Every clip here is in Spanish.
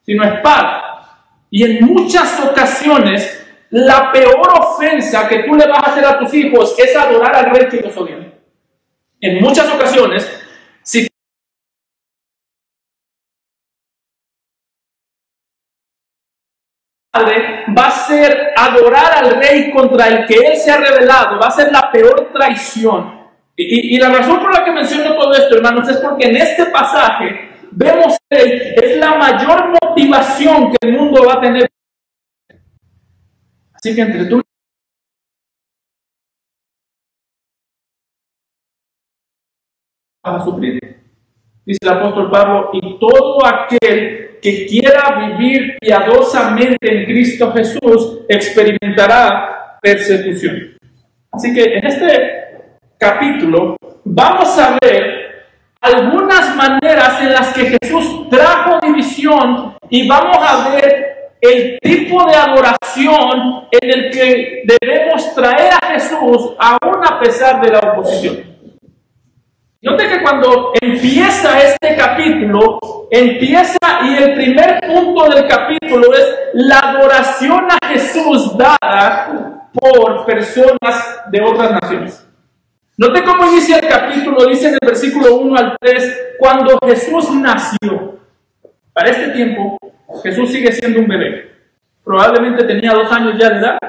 sino es Padre. Y en muchas ocasiones, la peor ofensa que tú le vas a hacer a tus hijos es adorar al Rey que los odia. En muchas ocasiones, si padre va a ser adorar al Rey contra el que él se ha rebelado, va a ser la peor traición. Y la razón por la que menciono todo esto, hermanos, es porque en este pasaje vemos que es la mayor motivación que el mundo va a tener. Así que entre tú vas a sufrir. Dice el apóstol Pablo, y todo aquel que quiera vivir piadosamente en Cristo Jesús experimentará persecución. Así que en este capítulo vamos a ver algunas maneras en las que Jesús trajo división y vamos a ver el tipo de adoración en el que debemos traer a Jesús aún a pesar de la oposición. Note que cuando empieza este capítulo, y el primer punto del capítulo es la adoración a Jesús dada por personas de otras naciones. Note cómo inicia el capítulo, dice en el versículo 1 al 3, cuando Jesús nació. Para este tiempo, Jesús sigue siendo un bebé. Probablemente tenía 2 años ya de edad.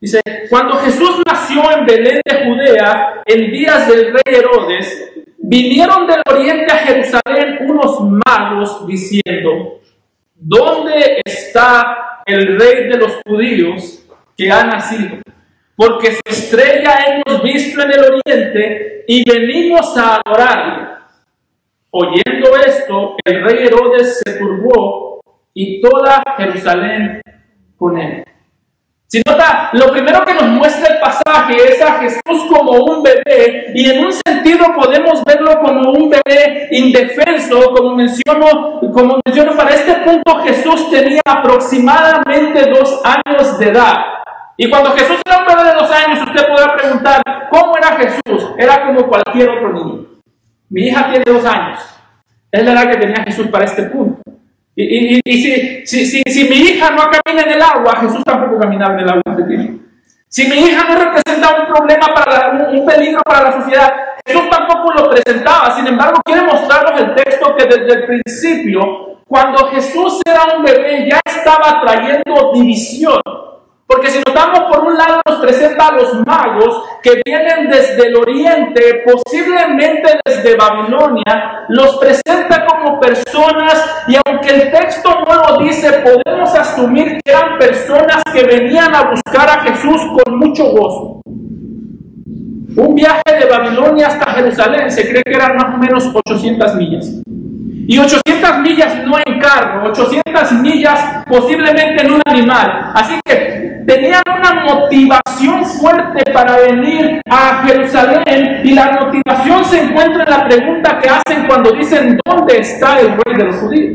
Dice, cuando Jesús nació en Belén de Judea, en días del rey Herodes, vinieron del oriente a Jerusalén unos magos diciendo, ¿dónde está el rey de los judíos que ha nacido? Porque su estrella hemos visto en el oriente y venimos a adorarle. Oyendo esto, el rey Herodes se turbó y toda Jerusalén con él. Si nota, lo primero que nos muestra el pasaje es a Jesús como un bebé, y en un sentido podemos verlo como un bebé indefenso, como menciono, para este punto Jesús tenía aproximadamente 2 años de edad. Y cuando Jesús era un bebé de 2 años, usted podrá preguntar, ¿cómo era Jesús? Era como cualquier otro niño. Mi hija tiene 2 años. Es la edad que tenía Jesús para este punto. Y si mi hija no camina en el agua, Jesús tampoco caminaba en el agua en este tiempo. Si mi hija no representa un problema un peligro para la sociedad, Jesús tampoco lo presentaba. Sin embargo, quiere mostrarnos el texto que desde el principio, cuando Jesús era un bebé, ya estaba trayendo división. Porque si notamos, por un lado nos presenta a los magos que vienen desde el oriente, posiblemente desde Babilonia, los presenta como personas, y aunque el texto no lo dice, podemos asumir que eran personas que venían a buscar a Jesús con mucho gozo. Un viaje de Babilonia hasta Jerusalén se cree que eran más o menos 800 millas. Y 800 millas no en carro, 800 millas posiblemente en un animal. Así que tenían una motivación fuerte para venir a Jerusalén, y la motivación se encuentra en la pregunta que hacen cuando dicen, ¿dónde está el rey de los judíos?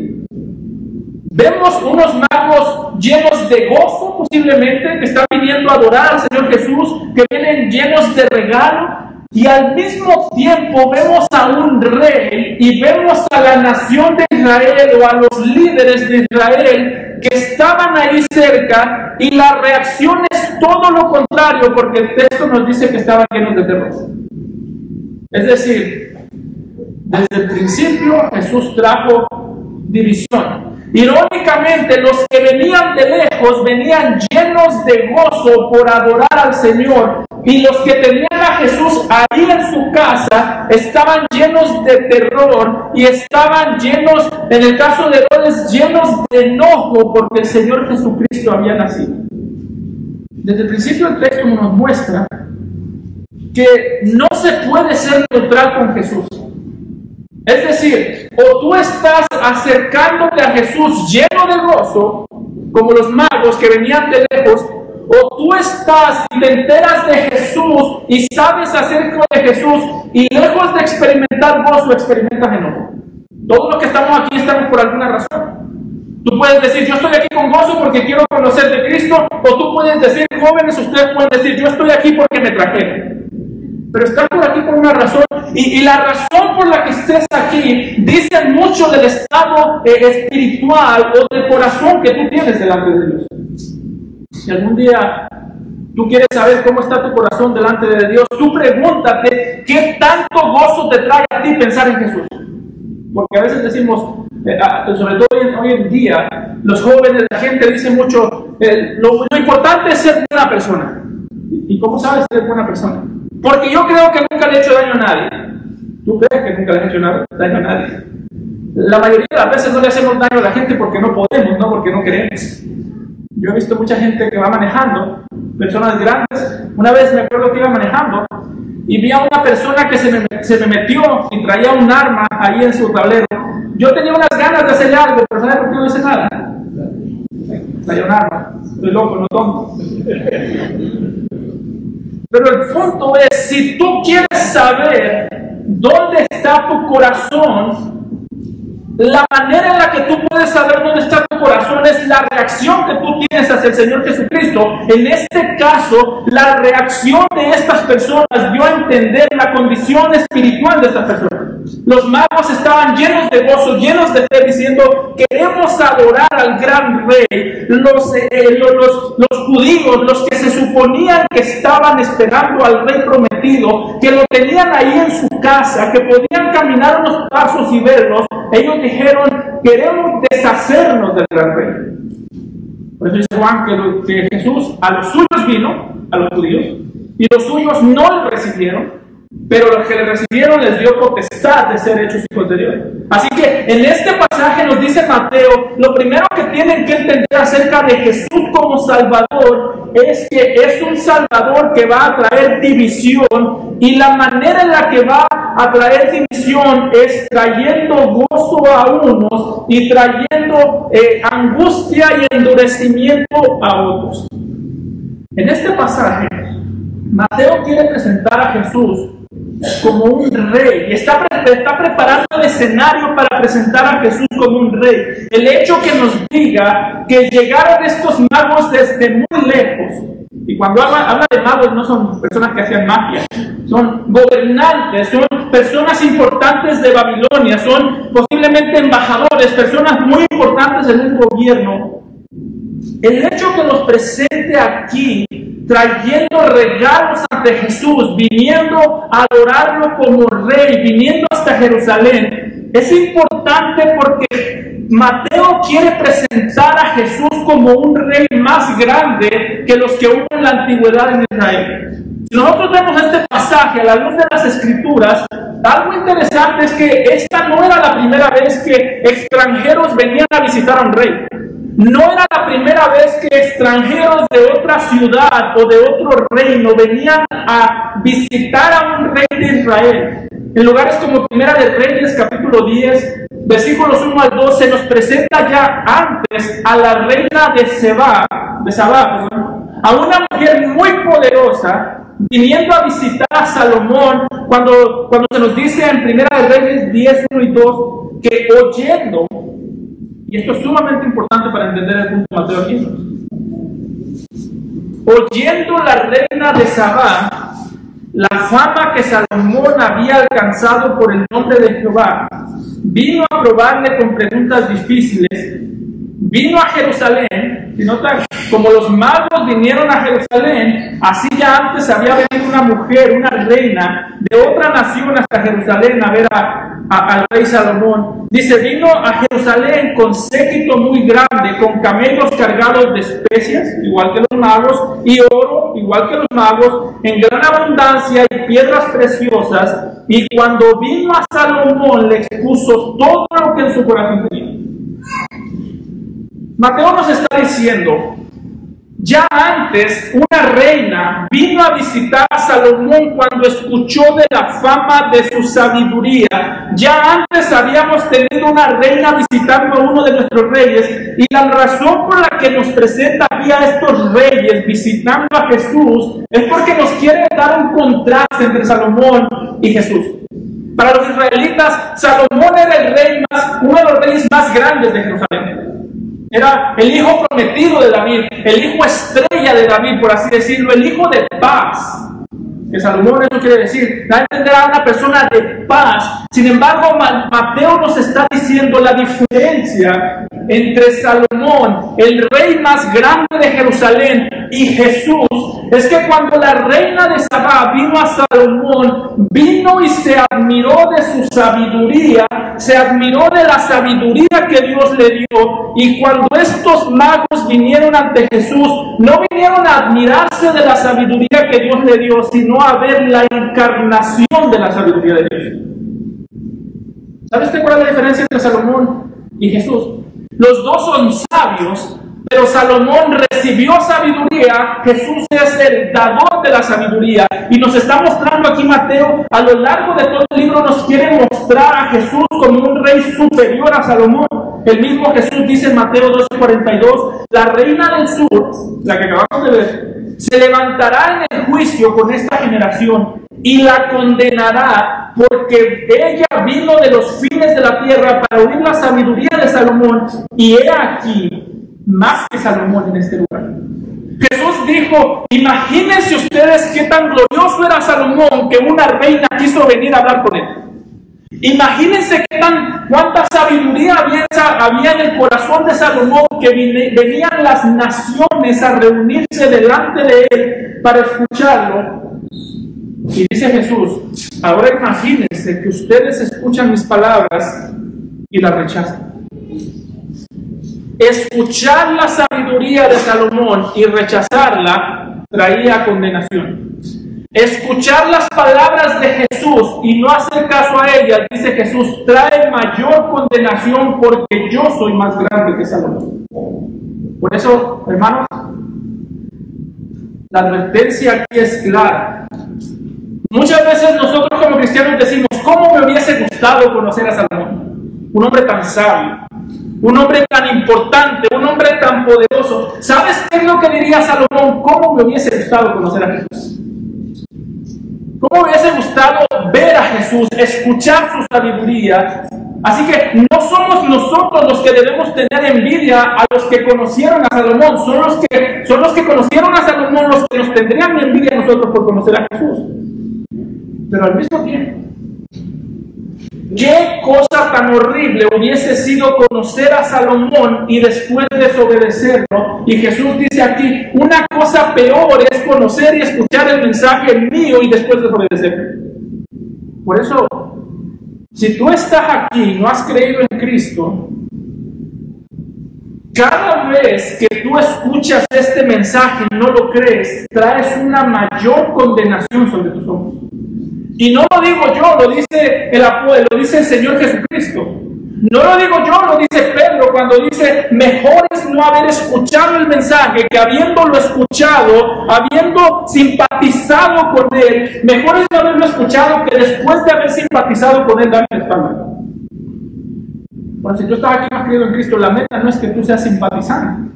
Vemos unos magos llenos de gozo, posiblemente, que están viniendo a adorar al Señor Jesús, que vienen llenos de regalo. Y al mismo tiempo vemos a un rey y vemos a la nación de Israel, o a los líderes de Israel que estaban ahí cerca, y la reacción es todo lo contrario, porque el texto nos dice que estaban llenos de terror. Es decir, desde el principio Jesús trajo división. Irónicamente, los que venían de lejos venían llenos de gozo por adorar al Señor, y los que tenían a Jesús ahí en su casa estaban llenos de terror, y estaban llenos, en el caso de Herodes, llenos de enojo porque el Señor Jesucristo había nacido. Desde el principio el texto nos muestra que no se puede ser neutral con Jesús. Es decir, o tú estás acercándote a Jesús lleno de gozo, como los magos que venían de lejos, o tú estás y te enteras de Jesús y sabes acerca de Jesús, y lejos de experimentar gozo, experimentas enojo. Todos los que estamos aquí estamos por alguna razón. Tú puedes decir, yo estoy aquí con gozo porque quiero conocer de Cristo, o tú puedes decir, jóvenes, ustedes pueden decir, yo estoy aquí porque me trajeron. Pero estás por aquí por una razón, y la razón por la que estés aquí, dice dicen mucho del estado espiritual o del corazón que tú tienes delante de Dios. Si algún día tú quieres saber cómo está tu corazón delante de Dios, tú pregúntate qué tanto gozo te trae a ti pensar en Jesús. Porque a veces decimos, sobre todo hoy en día, los jóvenes, la gente dice mucho, lo importante es ser buena persona. ¿Y cómo sabes ser buena persona? Porque yo creo que nunca le he hecho daño a nadie. ¿Tú crees que nunca le has hecho daño a nadie? La mayoría de las veces no le hacemos daño a la gente porque no podemos, no porque no queremos. Yo he visto mucha gente que va manejando, personas grandes. Una vez me acuerdo que iba manejando y vi a una persona que se me metió y traía un arma ahí en su tablero. Yo tenía unas ganas de hacerle algo, pero ¿sabes por qué no hice nada? Traía un arma. Estoy loco, no tonto. Pero el punto es, si tú quieres saber dónde está tu corazón, la manera en la que tú puedes saber dónde está tu corazón es la reacción que tú tienes hacia el Señor Jesucristo. En este caso, la reacción de estas personas dio a entender la condición espiritual de estas personas. Los magos estaban llenos de gozo, llenos de fe, diciendo, queremos adorar al gran rey. Los judíos, los que se suponían que estaban esperando al rey prometido, que lo tenían ahí en su casa, que podían caminar unos pasos y verlos, ellos dijeron, queremos deshacernos del gran rey. Por eso dice Juan que Jesús a los suyos vino, a los judíos, y los suyos no le recibieron, pero los que le recibieron les dio potestad de ser hechos hijos de Dios. Así que en este pasaje nos dice Mateo, lo primero que tienen que entender acerca de Jesús como Salvador es que es un Salvador que va a traer división, y la manera en la que va a traer división es trayendo gozo a unos y trayendo angustia y endurecimiento a otros. En este pasaje, Mateo quiere presentar a Jesús como un rey, y está preparando el escenario para presentar a Jesús como un rey. El hecho que nos diga que llegaron estos magos desde muy lejos, y cuando habla de magos no son personas que hacían magia, son gobernantes, son personas importantes de Babilonia, son posiblemente embajadores, personas muy importantes en un gobierno. El hecho que los presente aquí trayendo regalos ante Jesús, viniendo a adorarlo como rey, viniendo hasta Jerusalén, es importante porque Mateo quiere presentar a Jesús como un rey más grande que los que hubo en la antigüedad en Israel. Si nosotros vemos este pasaje a la luz de las Escrituras, algo interesante es que esta no era la primera vez que extranjeros venían a visitar a un rey. No era la primera vez que extranjeros de otra ciudad o de otro reino venían a visitar a un rey de Israel. En lugares como Primera de Reyes, capítulo 10, versículos 1 al 2, se nos presenta ya antes a la reina de Sabá, a una mujer muy poderosa, viniendo a visitar a Salomón, cuando se nos dice en Primera de Reyes 10, 1 y 2, que oyendo, y esto es sumamente importante para entender el punto de Mateo aquí, oyendo la reina de Sabá la fama que Salomón había alcanzado por el nombre de Jehová, vino a probarle con preguntas difíciles, vino a Jerusalén. Si notan, como los magos vinieron a Jerusalén, así ya antes había venido una mujer, una reina de otra nación hasta Jerusalén a ver al rey Salomón. Dice, vino a Jerusalén con séquito muy grande, con camellos cargados de especias, igual que los magos, y oro, igual que los magos, en gran abundancia, y piedras preciosas. Y cuando vino a Salomón, le expuso todo lo que en su corazón tenía. Mateo nos está diciendo, ya antes una reina vino a visitar a Salomón cuando escuchó de la fama de su sabiduría. Ya antes habíamos tenido una reina visitando a uno de nuestros reyes, y la razón por la que nos presenta aquí a estos reyes visitando a Jesús es porque nos quiere dar un contraste entre Salomón y Jesús. Para los israelitas, Salomón era uno de los reyes más grandes de Jerusalén. Era el hijo prometido de David, el hijo estrella de David, por así decirlo, el hijo de paz. Que Salomón, eso quiere decir, da a entender a una persona de paz. Sin embargo, Mateo nos está diciendo la diferencia entre Salomón, el rey más grande de Jerusalén, y Jesús. Es que cuando la reina de Sabá vino a Salomón, vino y se admiró de su sabiduría, se admiró de la sabiduría que Dios le dio. Y cuando estos magos vinieron ante Jesús, no vinieron a admirarse de la sabiduría que Dios le dio, sino a ver la encarnación de la sabiduría de Dios. ¿Sabes cuál es la diferencia entre Salomón y Jesús? Los dos son sabios, pero Salomón recibió sabiduría. Jesús es el dador de la sabiduría. Y nos está mostrando aquí Mateo, a lo largo de todo el libro, nos quiere mostrar a Jesús como un rey superior a Salomón. El mismo Jesús dice en Mateo 12:42, la reina del sur, la que acabamos de ver, se levantará en el juicio con esta generación y la condenará, porque ella vino de los fines de la tierra para oír la sabiduría de Salomón, y he aquí más que Salomón en este lugar. Jesús dijo, imagínense ustedes qué tan glorioso era Salomón que una reina quiso venir a hablar con él. Imagínense cuánta sabiduría había en el corazón de Salomón, que venían las naciones a reunirse delante de él para escucharlo. Y dice Jesús, ahora imagínense que ustedes escuchan mis palabras y las rechazan. Escuchar la sabiduría de Salomón y rechazarla traía condenación. Escuchar las palabras de Jesús y no hacer caso a ellas, dice Jesús, trae mayor condenación, porque yo soy más grande que Salomón. Por eso, hermanos, la advertencia aquí es clara. Muchas veces nosotros como cristianos decimos, ¿cómo me hubiese gustado conocer a Salomón? Un hombre tan sabio, un hombre tan importante, un hombre tan poderoso. ¿Sabes qué es lo que diría Salomón? ¿Cómo me hubiese gustado conocer a Jesús? ¿Cómo me hubiese gustado ver a Jesús, escuchar su sabiduría? Así que no somos nosotros los que debemos tener envidia a los que conocieron a Salomón. Son los que conocieron a Salomón los que nos tendrían envidia a nosotros por conocer a Jesús. Pero al mismo tiempo, ¿qué cosa tan horrible hubiese sido conocer a Salomón y después desobedecerlo? Y Jesús dice aquí, una cosa peor es conocer y escuchar el mensaje mío y después desobedecerlo. Por eso, si tú estás aquí y no has creído en Cristo, cada vez que tú escuchas este mensaje y no lo crees, traes una mayor condenación sobre tus ojos. Y no lo digo yo, lo dice el Señor Jesucristo. No lo digo yo, lo dice Pedro cuando dice, mejor es no haber escuchado el mensaje que habiéndolo escuchado, habiendo simpatizado con él, mejor es no haberlo escuchado que después de haber simpatizado con él, darle la espalda. Bueno, si tú estás aquí y no has creído en Cristo, la meta no es que tú seas simpatizante.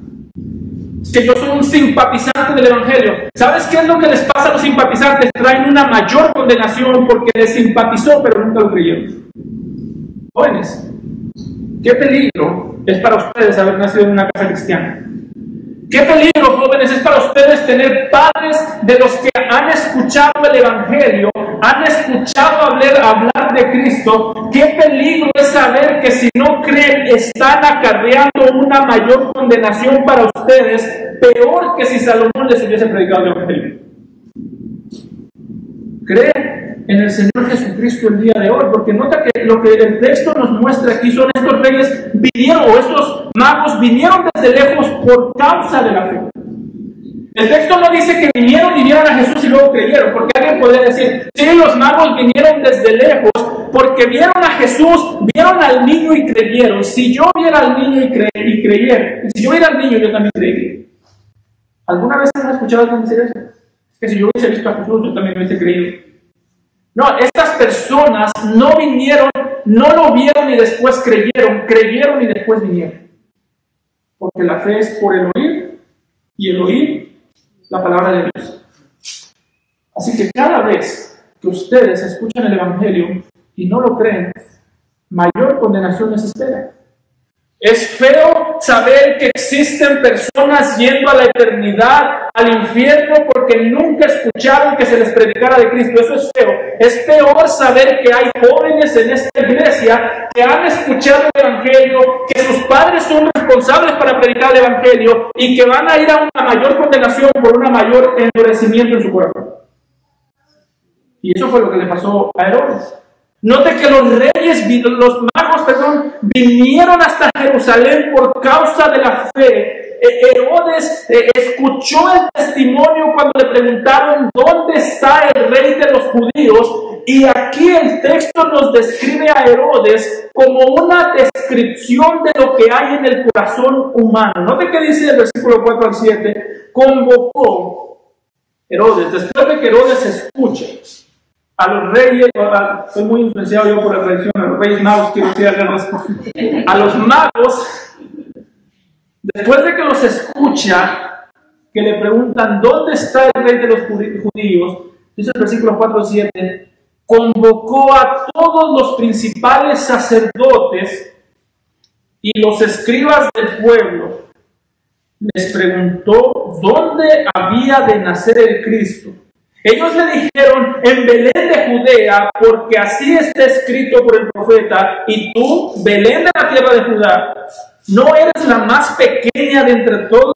Es que yo soy un simpatizante del Evangelio. ¿Sabes qué es lo que les pasa a los simpatizantes? Traen una mayor condenación porque les simpatizó, pero nunca lo creyeron. Jóvenes, qué peligro es para ustedes haber nacido en una casa cristiana. Qué peligro, jóvenes, es para ustedes tener padres de los que han escuchado el Evangelio, han escuchado hablar de Cristo. Qué peligro es saber que si no creen están acarreando una mayor condenación para ustedes, peor que si Salomón les hubiese predicado el Evangelio. Cree en el Señor Jesucristo el día de hoy, porque nota que lo que el texto nos muestra aquí son estos reyes vinieron, o estos magos vinieron desde lejos por causa de la fe. El texto no dice que vinieron y vieron a Jesús y luego creyeron, porque alguien podría decir, sí, los magos vinieron desde lejos porque vieron a Jesús, vieron al niño y creyeron. Si yo viera al niño y creyera, si yo viera al niño, yo también creería. ¿Alguna vez han escuchado a alguien decir eso? Es que si yo hubiese visto a Jesús, yo también hubiese creído. No, estas personas no vinieron, no lo vieron y después creyeron y después vinieron. Porque la fe es por el oír, y el oír la palabra de Dios. Así que cada vez que ustedes escuchan el Evangelio y no lo creen, mayor condenación les espera. Es feo saber que existen personas yendo a la eternidad, al infierno, porque nunca escucharon que se les predicara de Cristo. Eso es feo. Es peor saber que hay jóvenes en esta iglesia que han escuchado el Evangelio, que sus padres son responsables para predicar el Evangelio y que van a ir a una mayor condenación por un mayor endurecimiento en su corazón. Y eso fue lo que le pasó a Herodes. Note que los magos, vinieron hasta Jerusalén por causa de la fe. Herodes escuchó el testimonio cuando le preguntaron dónde está el rey de los judíos, y aquí el texto nos describe a Herodes como una descripción de lo que hay en el corazón humano. Note que dice el versículo 4 al 7, convocó Herodes, después de que Herodes escucha a los reyes, soy muy influenciado yo por la tradición, a los reyes magos, quiero decir a los magos, después de que los escucha, que le preguntan ¿dónde está el rey de los judíos? Dice el versículo 4 y 7, convocó a todos los principales sacerdotes y los escribas del pueblo, les preguntó dónde había de nacer el Cristo. Ellos le dijeron, en Belén de Judea, porque así está escrito por el profeta, y tú, Belén de la tierra de Judá, no eres la más pequeña de entre todos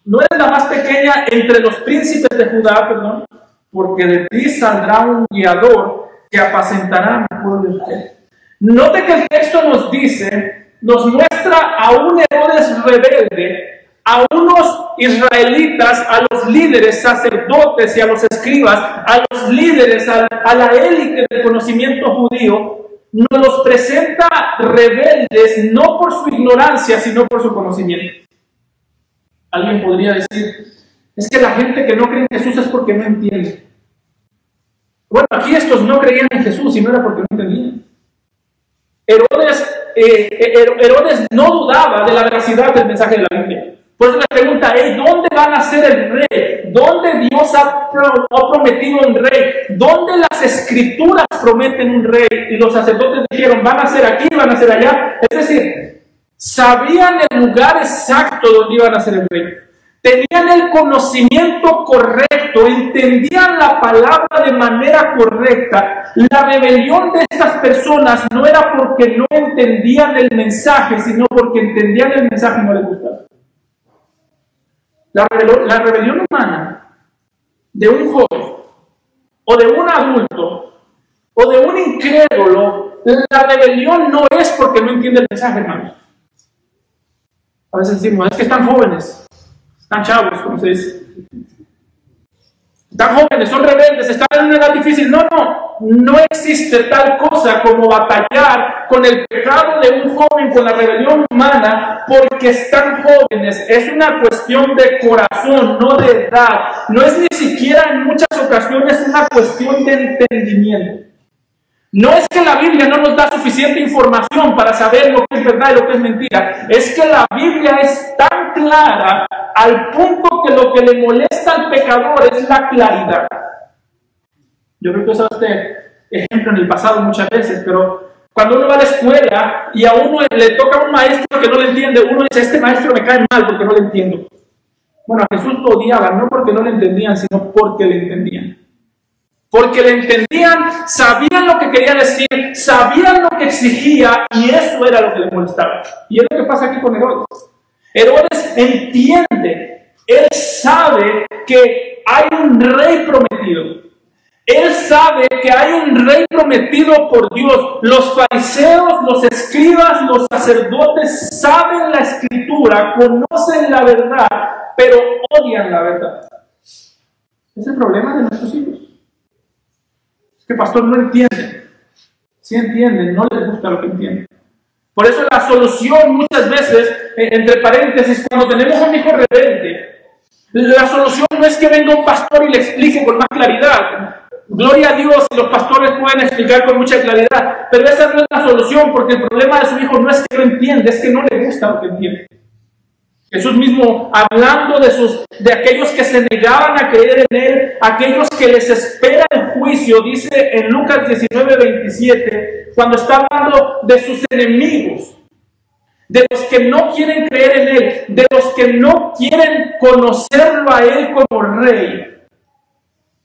no eres la más pequeña entre los príncipes de Judá, porque de ti saldrá un guiador que apacentará a mi pueblo Israel. Note que el texto nos muestra a un Herodes rebelde, a unos israelitas, a los líderes, sacerdotes y a los escribas, a los líderes, a la élite del conocimiento judío, nos los presenta rebeldes, no por su ignorancia, sino por su conocimiento. Alguien podría decir, es que la gente que no cree en Jesús es porque no entiende. Bueno, aquí estos no creían en Jesús y no era porque no entendían. Herodes no dudaba de la veracidad del mensaje de la Biblia. Por eso le pregunta, ¿dónde va a nacer el rey? ¿Dónde Dios ha prometido un rey? ¿Dónde las escrituras prometen un rey? Y los sacerdotes dijeron, van a ser aquí, van a ser allá. Es decir, sabían el lugar exacto donde iban a ser el rey. Tenían el conocimiento correcto, entendían la palabra de manera correcta. La rebelión de estas personas no era porque no entendían el mensaje, sino porque entendían el mensaje y no les gustaba. La rebelión humana de un joven, o de un adulto, o de un incrédulo, la rebelión no es porque no entiende el mensaje, hermanos. A veces decimos, es que están jóvenes, están chavos, como se dice. Están jóvenes, son rebeldes, están en una edad difícil. No existe tal cosa como batallar con el pecado de un joven, con la rebelión humana, porque están jóvenes. Es una cuestión de corazón, no de edad. No es ni siquiera en muchas ocasiones una cuestión de entendimiento. No es que la Biblia no nos da suficiente información para saber lo que es verdad y lo que es mentira. Es que la Biblia es tan clara al punto que lo que le molesta al pecador es la claridad. Yo creo que usa este ejemplo en el pasado muchas veces, pero cuando uno va a la escuela y a uno le toca a un maestro que no le entiende, uno dice, este maestro me cae mal porque no le entiendo. Bueno, a Jesús lo odiaban, no porque no le entendían, sino porque le entendían. Porque le entendían, sabían lo que quería decir, sabían lo que exigía, y eso era lo que le molestaba. Y es lo que pasa aquí con Herodes. Herodes entiende, él sabe que hay un rey prometido. Él sabe que hay un rey prometido por Dios. Los fariseos, los escribas, los sacerdotes saben la escritura, conocen la verdad, pero odian la verdad. Es el problema de nuestros hijos. Que pastor no entiende. Sí entienden, no les gusta lo que entienden. Por eso la solución muchas veces, entre paréntesis, cuando tenemos un hijo rebelde, la solución no es que venga un pastor y le explique con más claridad. Gloria a Dios, los pastores pueden explicar con mucha claridad, pero esa no es la solución, porque el problema de su hijo no es que no entiende, es que no le gusta lo que entiende. Jesús mismo hablando de aquellos que se negaban a creer en Él, aquellos que les espera el juicio, dice en Lucas 19:27, cuando está hablando de sus enemigos, de los que no quieren creer en Él, de los que no quieren conocerlo a Él como Rey.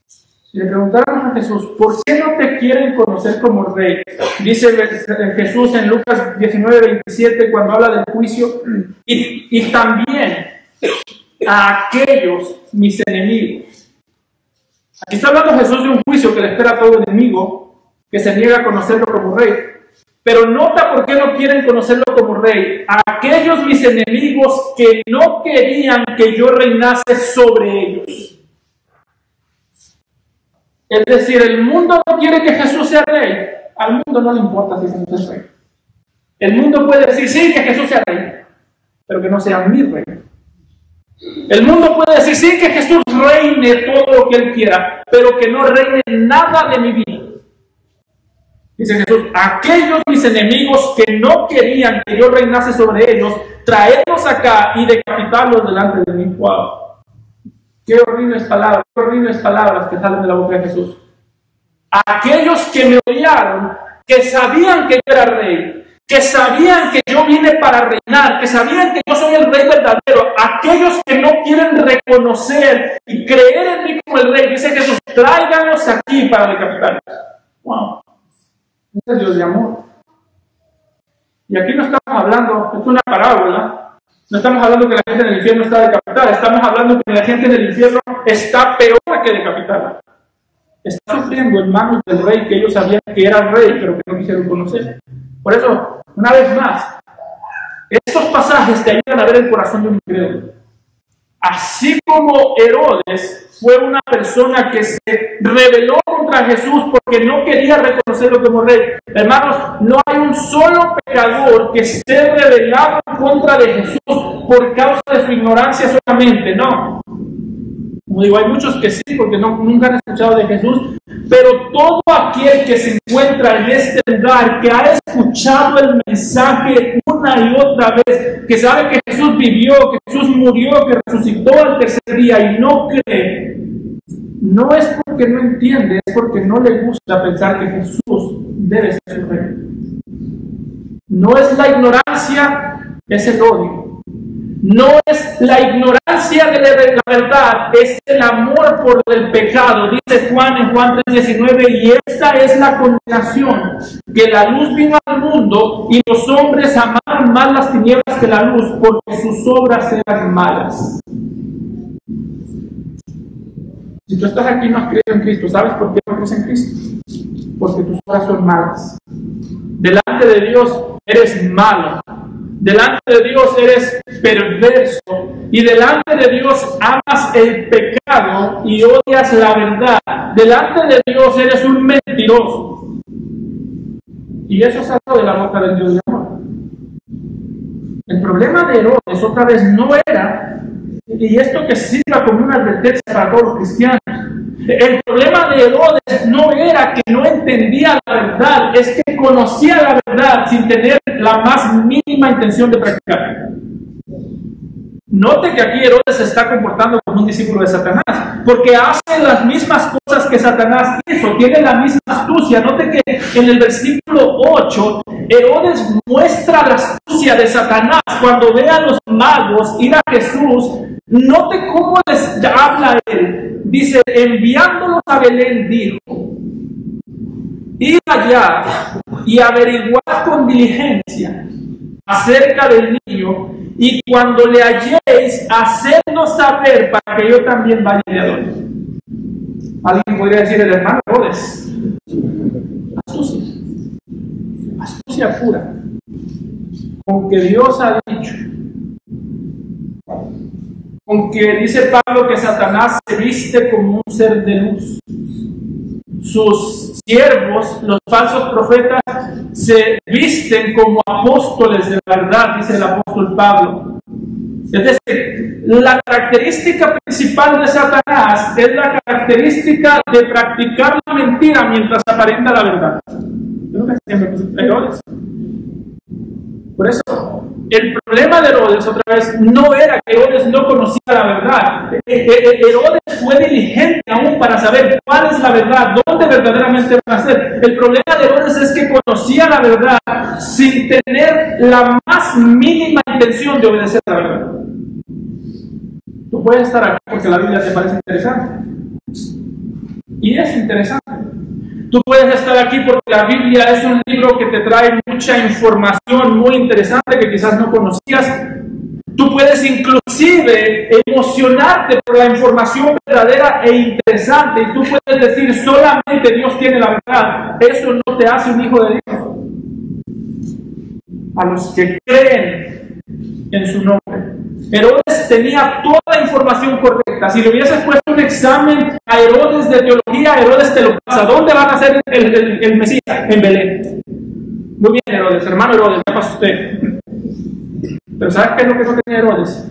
Si le preguntaron a Jesús, ¿por qué no te quieren conocer como Rey? Dice Jesús en Lucas 19:27 cuando habla del juicio, y también a aquellos mis enemigos. Aquí está hablando Jesús de un juicio que le espera a todo enemigo que se niega a conocerlo como Rey. Pero nota por qué no quieren conocerlo como Rey. A aquellos mis enemigos que no querían que yo reinase sobre ellos. Es decir, el mundo no quiere que Jesús sea Rey. Al mundo no le importa si Jesús es Rey. El mundo puede decir, sí, que Jesús sea Rey, pero que no sea mi Rey. El mundo puede decir, sí, que Jesús reine todo lo que Él quiera, pero que no reine nada de mi vida. Dice Jesús, aquellos mis enemigos que no querían que yo reinase sobre ellos, traerlos acá y decapitarlos delante de mí. Wow. Qué horribles palabras que salen de la boca de Jesús. Aquellos que me odiaron, que sabían que yo era Rey, que sabían que yo vine para reinar, que sabían que yo soy el Rey verdadero, aquellos que no quieren reconocer y creer en mí como el Rey, dice Jesús, tráiganlos aquí para decapitarlos. Wow. Este es Dios de amor. Y aquí no estamos hablando, es una parábola. No estamos hablando que la gente en el infierno está decapitada, estamos hablando que la gente en el infierno está peor que decapitada. Está sufriendo en manos del Rey que ellos sabían que era Rey, pero que no quisieron conocer. Por eso, una vez más, estos pasajes te ayudan a ver el corazón de un incrédulo. Así como Herodes fue una persona que se rebeló contra Jesús porque no quería reconocerlo como Rey. Hermanos, no hay un solo pecador que esté rebelado en contra de Jesús por causa de su ignorancia solamente, no. Como digo, hay muchos que sí, porque nunca han escuchado de Jesús, pero todo aquel que se encuentra en este lugar, que ha escuchado el mensaje una y otra vez, que sabe que Jesús vivió, que Jesús murió, que resucitó al tercer día y no cree, no es porque no entiende, es porque no le gusta pensar que Jesús debe ser su Rey. No es la ignorancia, es el odio. No es la ignorancia de la verdad, es el amor por el pecado. Dice Juan en Juan 3:19, y esta es la condenación, que la luz vino al mundo y los hombres amaron más las tinieblas que la luz, porque sus obras eran malas. Si tú estás aquí y no has creído en Cristo, ¿sabes por qué no crees en Cristo? Porque tus obras son malas. Delante de Dios eres malo. Delante de Dios eres perverso y delante de Dios amas el pecado y odias la verdad. Delante de Dios eres un mentiroso. Y eso salió de la boca del Dios de amor. El problema de Herodes otra vez no era, y esto que sirva como una advertencia para todos los cristianos, el problema de Herodes no era que no entendía la verdad, es que conocía la verdad sin tener la más mínima intención de practicarla. Note que aquí Herodes se está comportando como un discípulo de Satanás, porque hace las mismas cosas que Satanás hizo, tiene la misma astucia. Note que en el versículo 8, Herodes muestra la astucia de Satanás cuando ve a los magos ir a Jesús. Note cómo les habla él. Dice, enviándolos a Belén, dijo, id allá y averiguad con diligencia acerca del niño, y cuando le halléis, hacednos saber para que yo también vaya y le adore. Alguien podría decir, el hermano Herodes, astucia pura, con que Dios ha dicho, con que dice Pablo que Satanás se viste como un ser de luz. Sus siervos, los falsos profetas, se visten como apóstoles de la verdad, dice el apóstol Pablo. Es decir, la característica principal de Satanás es la característica de practicar la mentira mientras aparenta la verdad. Por eso, el problema problema de Herodes, otra vez, no era que Herodes no conocía la verdad. Herodes fue diligente aún para saber cuál es la verdad, dónde verdaderamente van a ser. El problema de Herodes es que conocía la verdad sin tener la más mínima intención de obedecer la verdad. Tú puedes estar aquí porque la Biblia te parece interesante. Y es interesante. Tú puedes estar aquí porque la Biblia es un libro que te trae mucha información muy interesante que quizás no conocías. Tú puedes inclusive emocionarte por la información verdadera e interesante. Y tú puedes decir, solamente Dios tiene la verdad. Eso no te hace un hijo de Dios. A los que creen en su nombre. Herodes tenía toda la información correcta. Si le hubieses puesto un examen a Herodes de teología, Herodes te lo pasa. ¿Dónde van a hacer el Mesías? En Belén. Muy bien, Herodes, hermano Herodes, ¿qué pasa usted? Pero ¿sabes qué es lo que no tenía Herodes?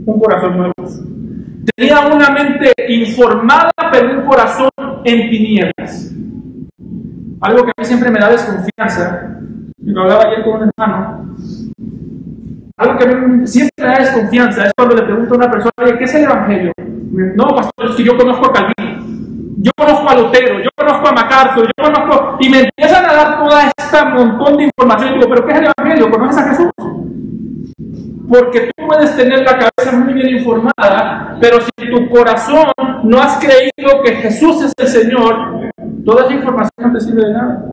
Un corazón nuevo. Tenía una mente informada, pero un corazón en tinieblas. Algo que a mí siempre me da desconfianza. Y lo hablaba ayer con un hermano. Algo que a mí siempre me da desconfianza es cuando le pregunto a una persona, ¿qué es el Evangelio? No, pastor, es que yo conozco a Calvino, yo conozco a Lutero, yo conozco a MacArthur, yo conozco... Y me empiezan a dar toda esta montón de información. Y digo, ¿pero qué es el Evangelio? ¿Conoces a Jesús? Porque tú puedes tener la cabeza muy bien informada, pero si en tu corazón no has creído que Jesús es el Señor, toda esa información no te sirve de nada.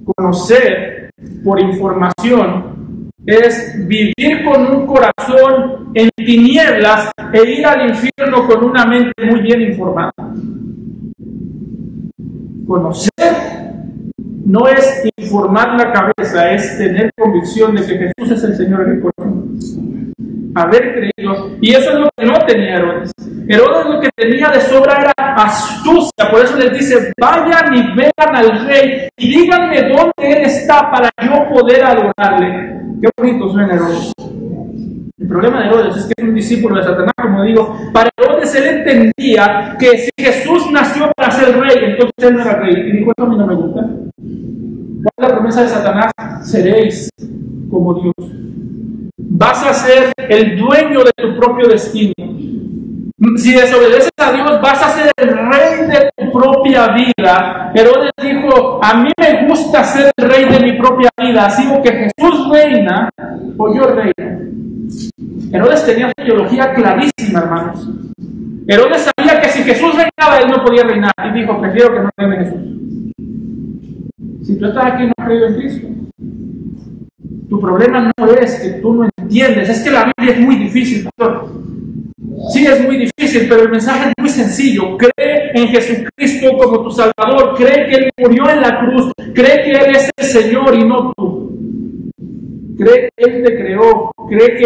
Conocer por información es vivir con un corazón en tinieblas e ir al infierno con una mente muy bien informada. Conocer no es informar la cabeza, es tener convicción de que Jesús es el Señor en el corazón. Haber creído. Y eso es lo que no tenía Herodes. Herodes lo que tenía de sobra era astucia. Por eso les dice, vayan y vean al rey y díganme dónde él está para yo poder adorarle. Qué bonito suena Herodes. El problema de Herodes es que es un discípulo de Satanás, como digo. Para Herodes él entendía que si Jesús nació para ser rey, entonces él no era rey. Y dijo, esto a mí no me gusta. ¿Cuál es la promesa de Satanás? Seréis como Dios. Vas a ser el dueño de tu propio destino. Si desobedeces a Dios, vas a ser el rey de tu propia vida. Herodes dijo, a mí me gusta ser el rey de mi propia vida, así que Jesús reina o yo reino. Herodes tenía una teología clarísima, hermanos. Herodes sabía que si Jesús reinaba, él no podía reinar. Y dijo, prefiero que no reine Jesús. Si tú estás aquí y no has creído en Cristo, tu problema no es que tú no entiendes, es que la Biblia es muy difícil, pastor. Sí, es muy difícil, pero el mensaje es muy sencillo. Cree en Jesucristo como tu Salvador, cree que Él murió en la cruz, cree que Él es el Señor y no tú. Cree que Él te creó, cree que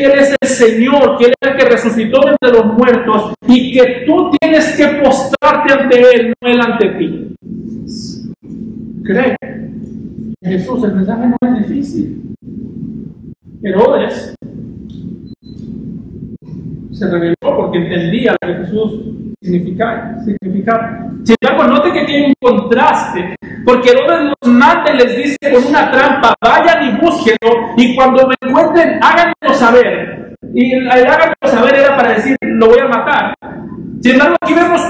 Él es el Señor, que Él es el que resucitó de entre los muertos y que tú tienes que postrarte ante Él, no Él ante ti. Cree. Jesús, el mensaje no es difícil. Herodes se rebeló porque entendía lo que Jesús significaba. Sin embargo, note que aquí hay un contraste, porque Herodes los manda y les dice con una trampa, vayan y búsquenlo, y cuando lo encuentren, háganlo saber. Y el háganlo saber era para decir, lo voy a matar. Sin embargo, aquí vemos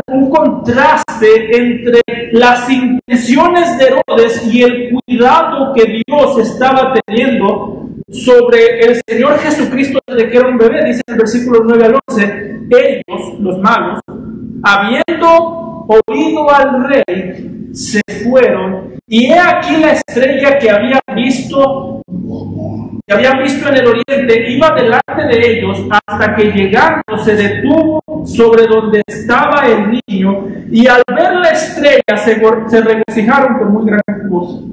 un contraste entre las intenciones de Herodes y el cuidado que Dios estaba teniendo sobre el Señor Jesucristo desde que era un bebé. Dice en el versículo 9 al 11, ellos, los magos, habiendo oído al rey, se fueron, y he aquí la estrella que habían visto en el oriente, iba delante de ellos, hasta que llegando se detuvo sobre donde estaba el niño, y al ver la estrella se regocijaron con muy gran gozo.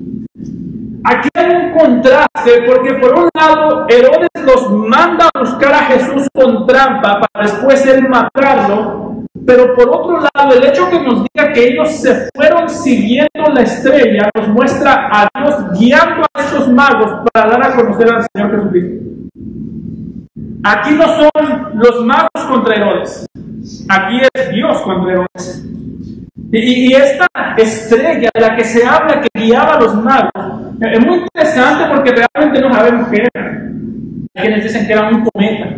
Aquí hay un contraste, porque por un lado Herodes los manda a buscar a Jesús con trampa para después él matarlo, pero por otro lado el hecho que nos diga que ellos se fueron siguiendo la estrella nos muestra a Dios guiando a estos magos para dar a conocer al Señor Jesucristo. Aquí no son los magos contra Herodes, aquí es Dios contra Herodes. Y esta estrella de la que se habla que guiaba a los magos es muy interesante porque realmente sabemos qué era. Hay quienes dicen que era un cometa,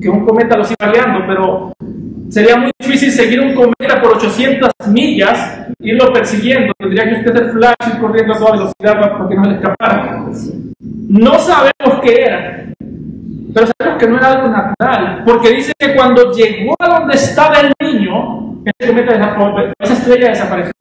que un cometa los iba guiando, pero sería muy difícil seguir un cometa por 800 millas, irlo persiguiendo. Tendría que usted hacer flash y corriendo a toda velocidad para que no le escapara. No sabemos qué era, pero sabemos que no era algo natural, porque dice que cuando llegó a donde estaba el niño, ese cometa esa estrella desapareció.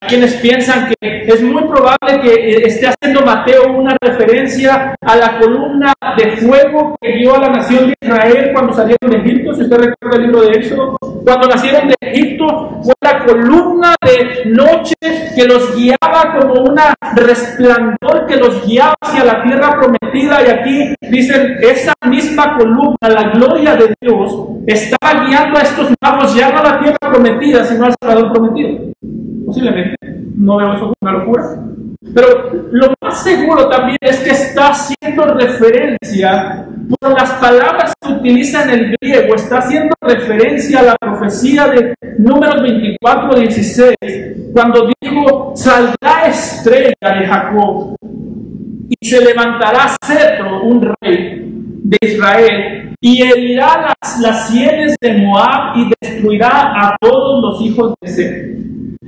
Hay quienes piensan que es muy probable que esté haciendo Mateo una referencia a la columna de fuego que dio a la nación de Israel cuando salieron de Egipto. Si usted recuerda el libro de Éxodo, cuando nacieron de Egipto, fue la columna de noche que los guiaba como una resplandor que los guiaba hacia la tierra prometida. Y aquí dicen, esa misma columna, la gloria de Dios, estaba guiando a estos magos ya no a la tierra prometida, sino al Salvador prometido. Posiblemente, no veo eso como una locura, pero lo más seguro también es que está haciendo referencia, por las palabras que utiliza en el griego, está haciendo referencia a la profecía de Números 24:16, cuando dijo, saldrá estrella de Jacob y se levantará cetro, un rey de Israel, y herirá las sienes de Moab y destruirá a todos los hijos de Set.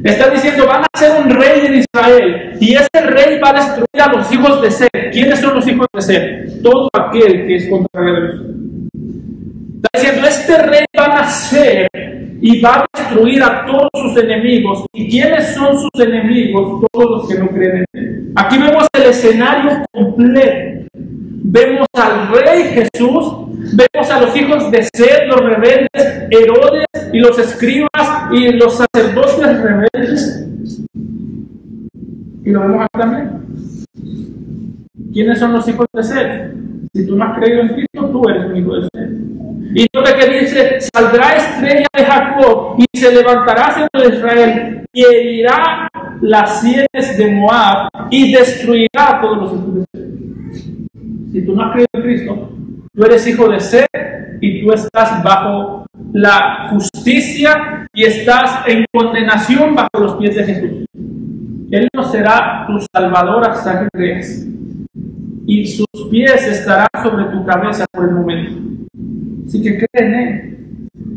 Está diciendo, van a ser un rey en Israel, y ese rey va a destruir a los hijos de Set. ¿Quiénes son los hijos de Set? Todo aquel que es contrario a Dios. Está diciendo, este rey va a nacer y va a destruir a todos sus enemigos. ¿Y quiénes son sus enemigos? Todos los que no creen en él. Aquí vemos el escenario completo. Vemos al rey Jesús, vemos a los hijos de Set, los rebeldes, Herodes y los escribas y los sacerdotes rebeldes. Y lo vemos aquí también. ¿Quiénes son los hijos de Set? Si tú no has creído en Cristo, tú eres un hijo de Set. Y nota que dice, saldrá estrella de Jacob y se levantará centro de Israel y herirá las sienes de Moab y destruirá a todos los hijos de Set. Si tú no has creído en Cristo, tú eres hijo de Set y tú estás bajo la justicia y estás en condenación bajo los pies de Jesús. Él no será tu salvador hasta que creas, y sus pies estarán sobre tu cabeza por el momento. Así que creen en él.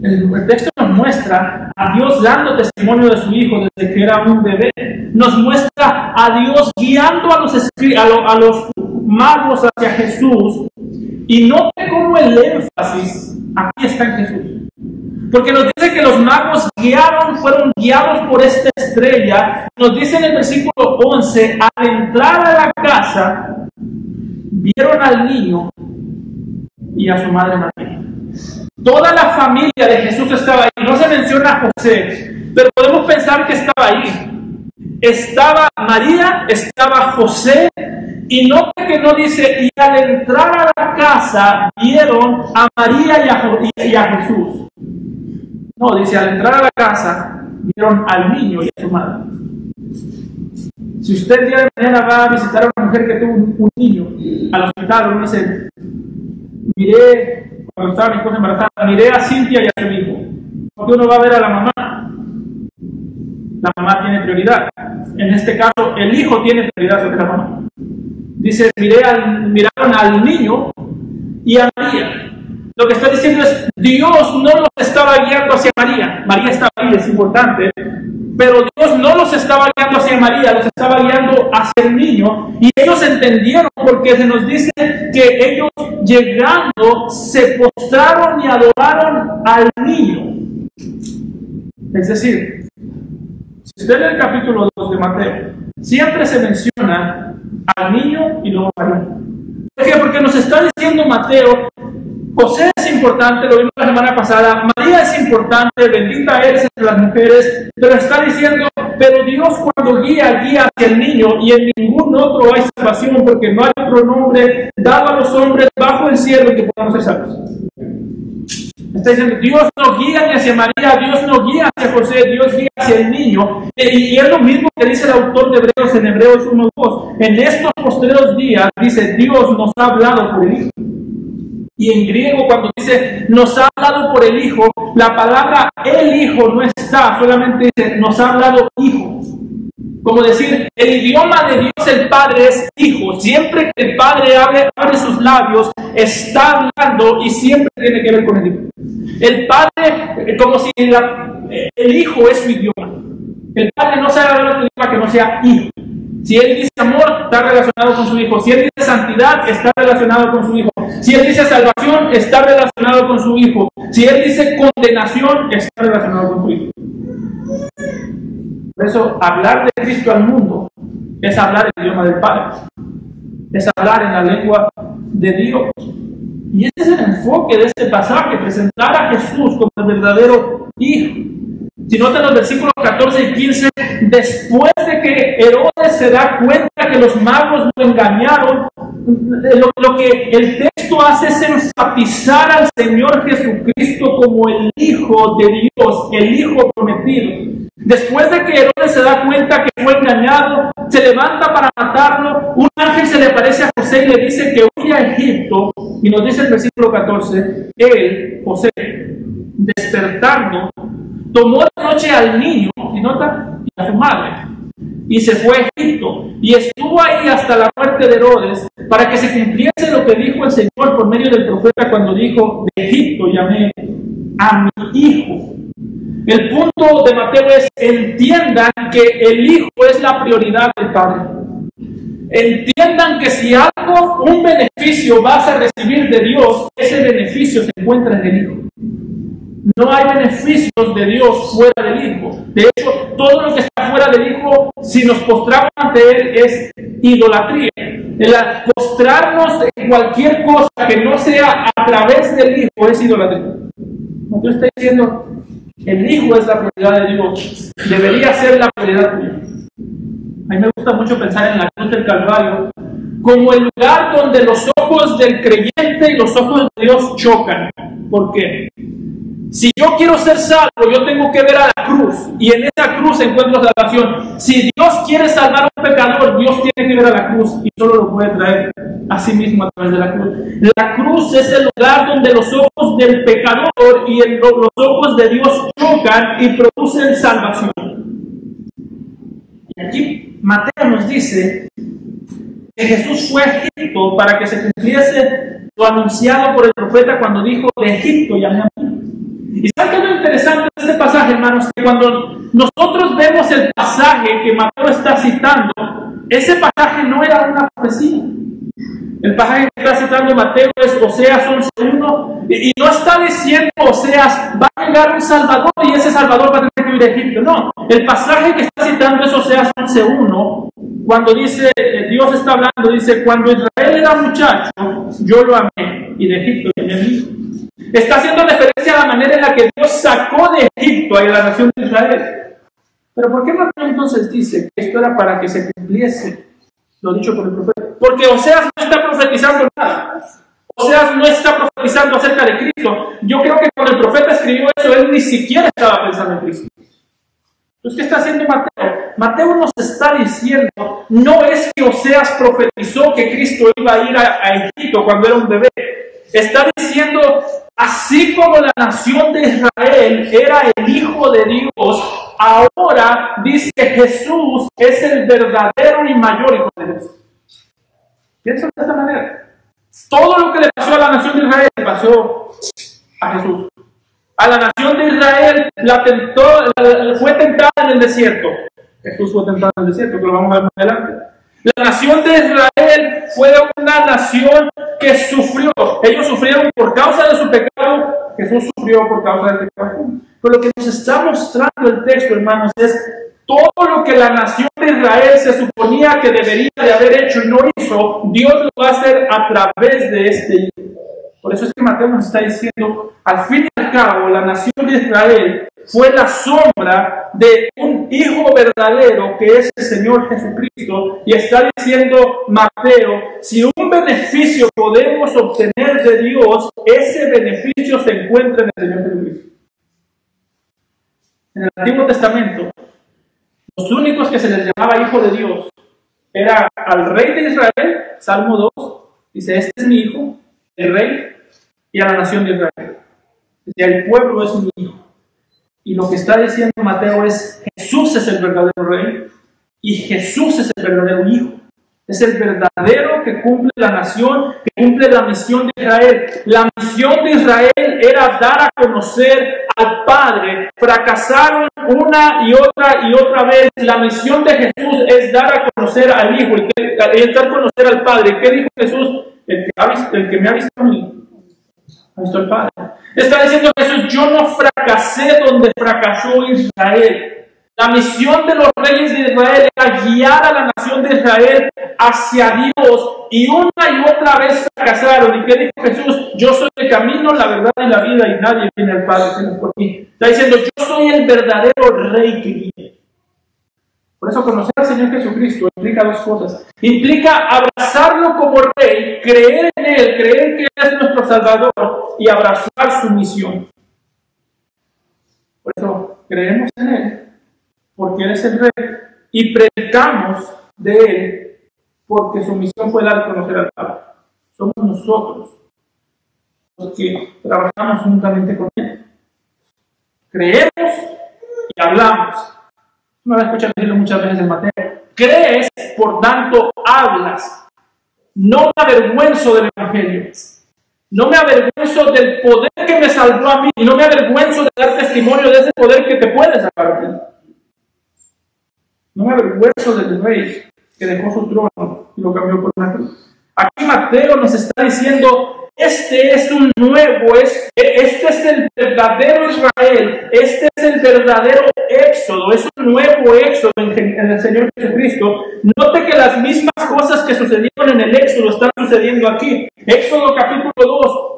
El texto nos muestra a Dios dando testimonio de su Hijo desde que era un bebé. Nos muestra a Dios guiando a los magos hacia Jesús. Y note cómo el énfasis aquí está en Jesús. Porque nos dice que los magos fueron guiados por esta estrella. Nos dice en el versículo 11, al entrar a la casa, vieron al niño y a su madre María. Toda la familia de Jesús estaba ahí. No se menciona a José, pero podemos pensar que estaba ahí. Estaba María, estaba José, y note que no dice, y al entrar a la casa vieron a María y a Jesús. No, dice, al entrar a la casa vieron al niño y a su madre. Si usted el día de mañana va a visitar a una mujer que tuvo un niño al hospital, uno dice, cuando estaba mi esposa embarazada, miré a Cintia y a su hijo. Porque uno va a ver a la mamá. La mamá tiene prioridad. En este caso, el hijo tiene prioridad sobre la mamá. Dice, miraron al niño y a María. Lo que está diciendo es, Dios no los estaba guiando hacia María. María estaba ahí, es importante. Pero Dios no los estaba guiando hacia María, los estaba guiando hacia el niño. Y ellos entendieron, porque se nos dice que ellos llegando se postraron y adoraron al niño. Es decir, si usted lee el capítulo 2 de Mateo, siempre se menciona al niño y luego a María. ¿Por qué? Porque nos está diciendo Mateo, José es importante, lo vimos la semana pasada, María es importante, bendita eres entre las mujeres, pero está diciendo, pero Dios cuando guía hacia el niño, y en ningún otro hay salvación, porque no hay otro nombre dado a los hombres bajo el cielo que podamos ser salvos. Está diciendo, Dios no guía ni hacia María, Dios no guía hacia José, Dios guía hacia el niño. Y es lo mismo que dice el autor de Hebreos en Hebreos 1:2. En estos postreros días, dice, Dios nos ha hablado por el Hijo. Y en griego, cuando dice nos ha hablado por el Hijo, la palabra el Hijo no está, solamente dice nos ha hablado Hijo. Como decir, el idioma de Dios el Padre es hijo. Siempre que el Padre abre sus labios, está hablando y siempre tiene que ver con el Hijo. El Padre, como si el Hijo es su idioma. El Padre no sabe hablar otro idioma que no sea hijo. Si Él dice amor, está relacionado con su Hijo. Si Él dice santidad, está relacionado con su Hijo. Si Él dice salvación, está relacionado con su Hijo. Si Él dice condenación, está relacionado con su Hijo. Por eso, hablar de Cristo al mundo es hablar el idioma del Padre. Es hablar en la lengua de Dios. Y ese es el enfoque de este pasaje, presentar a Jesús como el verdadero Hijo. Si notan los versículos 14 y 15, después de que Herodes se da cuenta que los magos lo engañaron, lo que el texto hace es enfatizar al Señor Jesucristo como el Hijo de Dios, el Hijo prometido. Después de que Herodes se da cuenta que fue engañado, se levanta para matarlo, un ángel se le aparece a José y le dice que huya a Egipto, y nos dice el versículo 14, él, José, despertando, tomó de noche al niño, y nota, y a su madre, y se fue a Egipto, y estuvo ahí hasta la muerte de Herodes, para que se cumpliese lo que dijo el Señor por medio del profeta cuando dijo, de Egipto llamé a mi hijo. El punto de Mateo es, entiendan que el Hijo es la prioridad del Padre. Entiendan que si algo, un beneficio vas a recibir de Dios, ese beneficio se encuentra en el Hijo. No hay beneficios de Dios fuera del Hijo. De hecho, todo lo que está fuera del Hijo, si nos postramos ante Él, es idolatría. El postrarnos en cualquier cosa que no sea a través del Hijo es idolatría. Como tú estás diciendo, el Hijo es la prioridad de Dios. Debería ser la prioridad tuya. A mí me gusta mucho pensar en la cruz del Calvario como el lugar donde los ojos del creyente y los ojos de Dios chocan. ¿Por qué? Si yo quiero ser salvo, yo tengo que ver a la cruz, y en esa cruz encuentro salvación. Si Dios quiere salvar a un pecador, Dios tiene que ver a la cruz, y solo lo puede traer a sí mismo a través de la cruz. La cruz es el lugar donde los ojos del pecador y los ojos de Dios chocan y producen salvación. Y aquí Mateo nos dice que Jesús fue a Egipto para que se cumpliese lo anunciado por el profeta cuando dijo, de Egipto llamé a mí. ¿Y saben qué es lo interesante de este pasaje, hermanos? Que cuando nosotros vemos el pasaje que Mateo está citando, ese pasaje no era una profecía. El pasaje que está citando Mateo es Oseas 11:1, y no está diciendo Oseas, va a llegar un Salvador y ese Salvador va a tener que ir a Egipto. No, el pasaje que está citando es Oseas 11:1, cuando dice, Dios está hablando, dice, cuando Israel era muchacho, yo lo amé, y de Egipto llamé a mí. Está haciendo referencia a la manera en la que Dios sacó de Egipto a la nación de Israel. Pero ¿por qué Mateo entonces dice que esto era para que se cumpliese lo dicho por el profeta? Porque Oseas no está profetizando nada. Oseas no está profetizando acerca de Cristo. Yo creo que cuando el profeta escribió eso, él ni siquiera estaba pensando en Cristo. Entonces, ¿qué está haciendo Mateo? Mateo nos está diciendo, no es que Oseas profetizó que Cristo iba a ir a Egipto cuando era un bebé. Está diciendo, así como la nación de Israel era el Hijo de Dios, ahora dice Jesús es el verdadero y mayor Hijo de Dios. Piensa de esta manera. Todo lo que le pasó a la nación de Israel le pasó a Jesús. A la nación de Israel fue tentada en el desierto. Jesús fue tentado en el desierto, que lo vamos a ver más adelante. La nación de Israel fue una nación que sufrió. Ellos sufrieron por causa de su pecado. Jesús sufrió por causa del pecado. Pero lo que nos está mostrando el texto, hermanos, es todo lo que la nación de Israel se suponía que debería de haber hecho y no hizo, Dios lo va a hacer a través de este hijo. Por eso es que Mateo nos está diciendo, al fin y al cabo, la nación de Israel fue la sombra de un hijo verdadero que es el Señor Jesucristo. Y está diciendo Mateo, si un beneficio podemos obtener de Dios, ese beneficio se encuentra en el Señor Jesucristo. En el Antiguo Testamento, los únicos que se les llamaba hijo de Dios era al rey de Israel, Salmo 2, dice, este es mi hijo, el rey, y a la nación de Israel. Dice, el pueblo es mi hijo. Y lo que está diciendo Mateo es, Jesús es el verdadero rey, Y Jesús es el verdadero Hijo. Es el verdadero que cumple la nación, que cumple la misión de Israel. La misión de Israel era dar a conocer al Padre. Fracasaron una y otra vez. La misión de Jesús es dar a conocer al Hijo y dar a conocer al Padre. ¿Qué dijo Jesús? El que me ha visto a mí, ha visto al Padre. Está diciendo Jesús, yo no fracasé donde fracasó Israel. La misión de los reyes de Israel era guiar a la nación de Israel hacia Dios, y una y otra vez fracasaron. ¿Y qué dijo Jesús? Yo soy el camino, la verdad y la vida, y nadie viene al Padre sino por mí. Está diciendo, yo soy el verdadero rey que guía. Por eso conocer al Señor Jesucristo implica dos cosas. Implica abrazarlo como rey, creer en Él, creer que Él es nuestro Salvador y abrazar su misión. Por eso creemos en Él, porque Él es el Rey, y predicamos de Él, porque su misión fue dar a conocer al Padre. Somos nosotros los que trabajamos juntamente con Él. Creemos y hablamos. Me voy a escuchar decirlo muchas veces en Mateo. Crees, por tanto hablas. No me avergüenzo del Evangelio. No me avergüenzo del poder que me salvó a mí, y no me avergüenzo de dar testimonio de ese poder que te puede salvar a ti. No me avergüenzo del Rey que dejó su trono y lo cambió por una cruz. Aquí Mateo nos está diciendo, este es un nuevo, este es el verdadero Israel, este es el verdadero éxodo, es un nuevo éxodo en el Señor Jesucristo. Note que las mismas cosas que sucedieron en el éxodo están sucediendo aquí. Éxodo capítulo 2,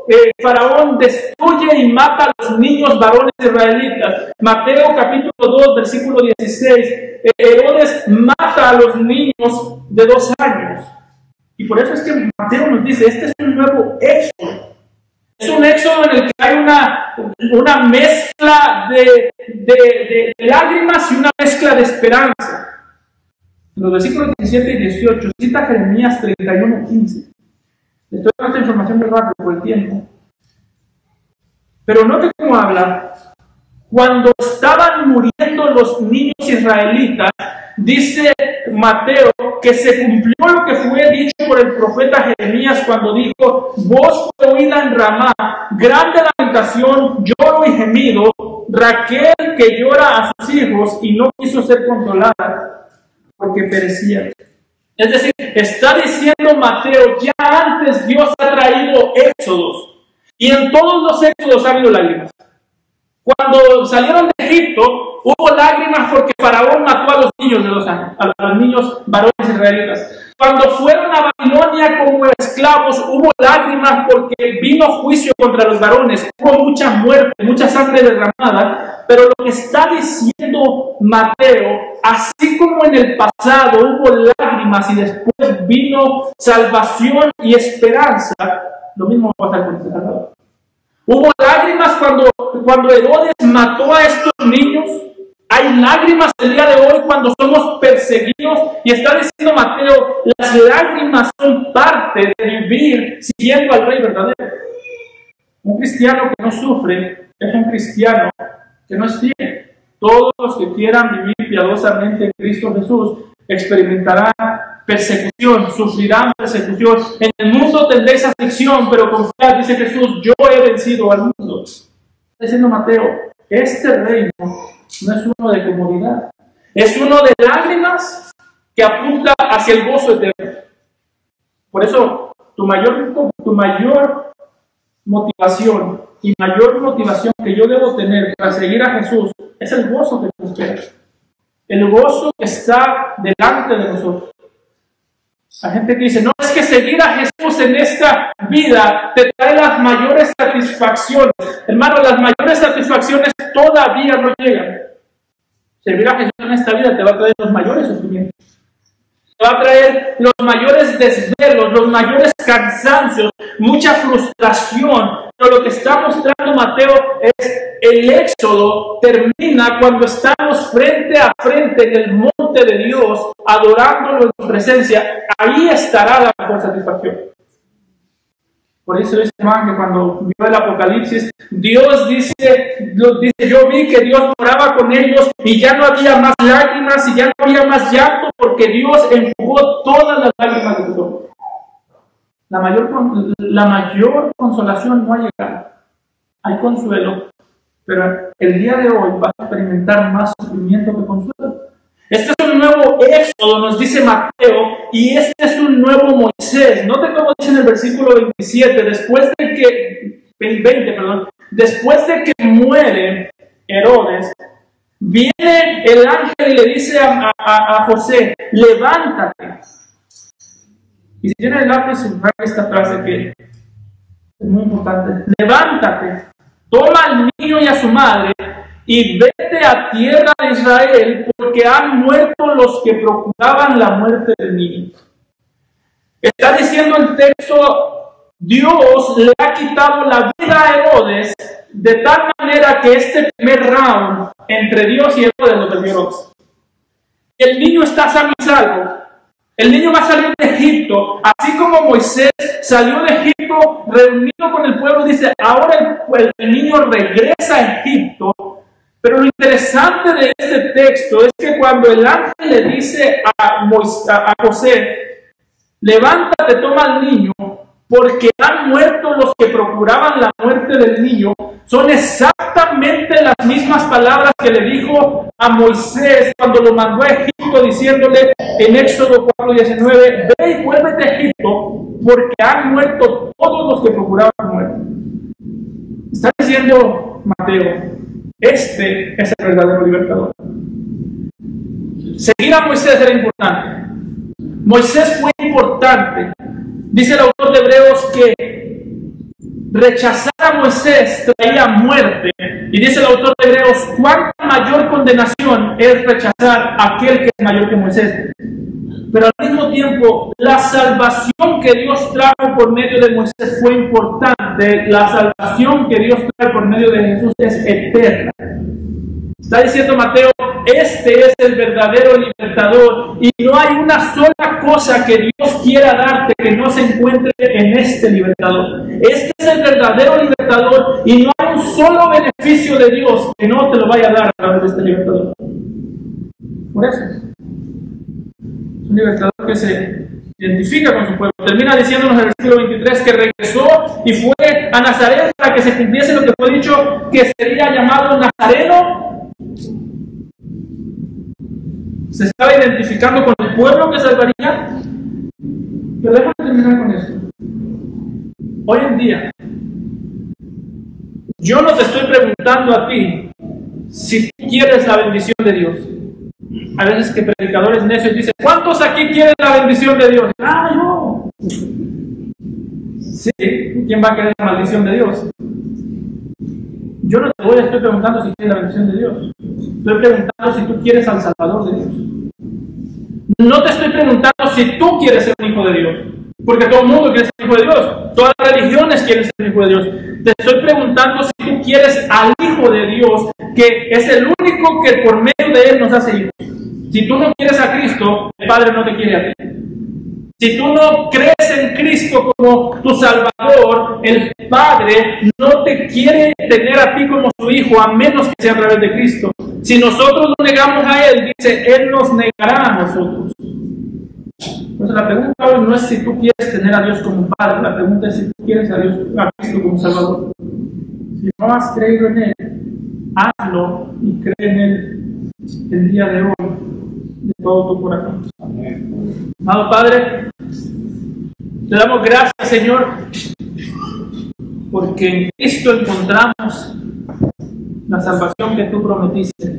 Faraón destruye y mata a los niños varones israelitas. Mateo capítulo 2, versículo 16, Herodes mata a los niños de 2 años. Y por eso es que Mateo nos dice, este es un nuevo éxodo. Es un éxodo en el que hay una mezcla de lágrimas y una mezcla de esperanza. En los versículos 17 y 18, cita Jeremías 31:15. Les estoy dando esta información muy rápido por el tiempo. Pero note cómo habla. Cuando estaban muriendo los niños israelitas, dice Mateo que se cumplió lo que fue dicho por el profeta Jeremías cuando dijo, voz fue oída en Ramá, grande lamentación, lloro y gemido, Raquel que llora a sus hijos y no quiso ser consolada porque perecían. Es decir, está diciendo Mateo, ya antes Dios ha traído éxodos, y en todos los éxodos ha habido lágrimas. Cuando salieron de Egipto, hubo lágrimas porque Faraón mató a los niños de 2 años, a los niños varones israelitas. Cuando fueron a Babilonia como esclavos, hubo lágrimas porque vino juicio contra los varones. Hubo mucha muerte, mucha sangre derramada. Pero lo que está diciendo Mateo, así como en el pasado hubo lágrimas y después vino salvación y esperanza, lo mismo va a pasar con este Salvador. Hubo lágrimas cuando Herodes mató a estos niños. Hay lágrimas el día de hoy cuando somos perseguidos. Y está diciendo Mateo, las lágrimas son parte de vivir siguiendo al Rey verdadero. Un cristiano que no sufre es un cristiano que no es fiel. Todos los que quieran vivir piadosamente en Cristo Jesús experimentarán persecución, sufrirán persecución. En el mundo tendréis aflicción, pero confiad, dice Jesús, yo he vencido al mundo. Está diciendo Mateo, este reino no es uno de comodidad, es uno de lágrimas que apunta hacia el gozo eterno. Por eso, tu mayor motivación y mayor motivación que yo debo tener para seguir a Jesús es el gozo que nos espera. El gozo que está delante de nosotros. Hay gente que dice, no, es que seguir a Jesús en esta vida te trae las mayores satisfacciones. Hermano, las mayores satisfacciones todavía no llegan. Servir a Jesús en esta vida te va a traer los mayores sufrimientos. Te va a traer los mayores desvelos, los mayores cansancios, mucha frustración. Pero lo que está mostrando Mateo es el éxodo termina cuando estamos frente a frente en el monte de Dios, adorándolo en su presencia. Ahí estará la mejor satisfacción. Por eso dice Juan que cuando vio el Apocalipsis, Dios dice, yo vi que Dios moraba con ellos y ya no había más lágrimas y ya no había más llanto porque Dios enjugó todas las lágrimas de sus ojos. La mayor consolación no ha llegado. Hay consuelo, pero el día de hoy vas a experimentar más sufrimiento que consuelo. Este es un nuevo Éxodo, nos dice Mateo, y este es un nuevo Moisés. Note cómo dice en el versículo 27, después de que muere Herodes, viene el ángel y le dice a José, levántate. Y si tiene el lápiz, subraya esta frase que es muy importante. Levántate, toma al niño y a su madre, y vete a tierra de Israel, porque han muerto los que procuraban la muerte del niño. Está diciendo el texto, Dios le ha quitado la vida a Herodes, de tal manera que este primer round entre Dios y Herodes lo perdió Herodes. El niño está sano y salvo. El niño va a salir de Egipto, así como Moisés salió de Egipto reunido con el pueblo, dice, ahora el niño regresa a Egipto. Pero lo interesante de este texto es que cuando el ángel le dice a José, levántate, toma al niño, porque han muerto los que procuraban la muerte del niño, son exactamente las mismas palabras que le dijo a Moisés cuando lo mandó a Egipto, diciéndole en Éxodo 4:19, ve y vuélvete a Egipto, porque han muerto todos los que procuraban la muerte. Está diciendo Mateo, este es el verdadero libertador. Seguir a Moisés era importante. Moisés fue importante. Dice el autor de Hebreos que rechazar a Moisés traía muerte. Y dice el autor de Hebreos, ¿cuánta mayor condenación es rechazar a aquel que es mayor que Moisés? Pero al mismo tiempo, la salvación que Dios trajo por medio de Moisés fue importante. La salvación que Dios trae por medio de Jesús es eterna. Está diciendo Mateo, este es el verdadero libertador y no hay una sola cosa que Dios quiera darte que no se encuentre en este libertador. Este es el verdadero libertador y no hay un solo beneficio de Dios que no te lo vaya a dar a través de este libertador. Por eso es un libertador que se identifica con su pueblo. Termina diciéndonos en el versículo 23 que regresó y fue a Nazaret para que se cumpliese lo que fue dicho, que sería llamado Nazareno. Se estaba identificando con el pueblo que salvaría. Pero déjame terminar con esto. Hoy en día, yo no te estoy preguntando a ti si tú quieres la bendición de Dios. A veces que predicadores necios dicen, ¿cuántos aquí quieren la bendición de Dios? ¡Ah, yo! Sí, ¿quién va a querer la maldición de Dios? Yo no te estoy preguntando si quieres la bendición de Dios. Estoy preguntando si tú quieres al Salvador de Dios. No te estoy preguntando si tú quieres ser un hijo de Dios, porque todo el mundo quiere ser hijo de Dios. Todas las religiones quieren ser hijo de Dios. Te estoy preguntando si tú quieres al Hijo de Dios, que es el único que por medio de Él nos hace hijos. Si tú no quieres a Cristo, el Padre no te quiere a ti. Si tú no crees en Cristo como tu Salvador, el Padre no te quiere tener a ti como su hijo, a menos que sea a través de Cristo. Si nosotros lo negamos a Él, dice, Él nos negará a nosotros. Entonces la pregunta hoy no es si tú quieres tener a Dios como Padre, la pregunta es si tú quieres a Cristo como Salvador. Si no has creído en Él, hazlo y cree en Él el día de hoy, de todo tu corazón. Amado Padre, te damos gracias, Señor, porque en Cristo encontramos la salvación que tú prometiste.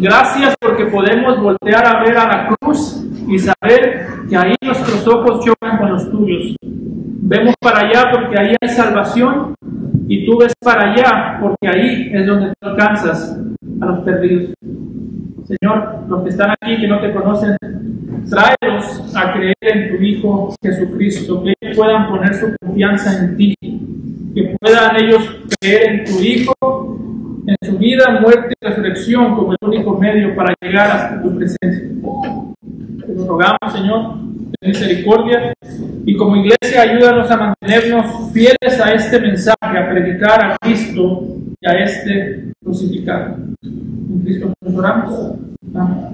Gracias porque podemos voltear a ver a la cruz y saber que ahí nuestros ojos chocan con los tuyos. Vemos para allá porque ahí hay salvación y tú ves para allá porque ahí es donde tú alcanzas a los perdidos. Señor, los que están aquí que no te conocen, tráelos a creer en tu Hijo Jesucristo, que ellos puedan poner su confianza en ti, que puedan ellos creer en tu Hijo, en su vida, muerte y resurrección como el único medio para llegar hasta tu presencia. Te lo rogamos, Señor, misericordia, y como iglesia ayúdanos a mantenernos fieles a este mensaje, a predicar a Cristo y a este crucificado. En Cristo nos oramos. Amén.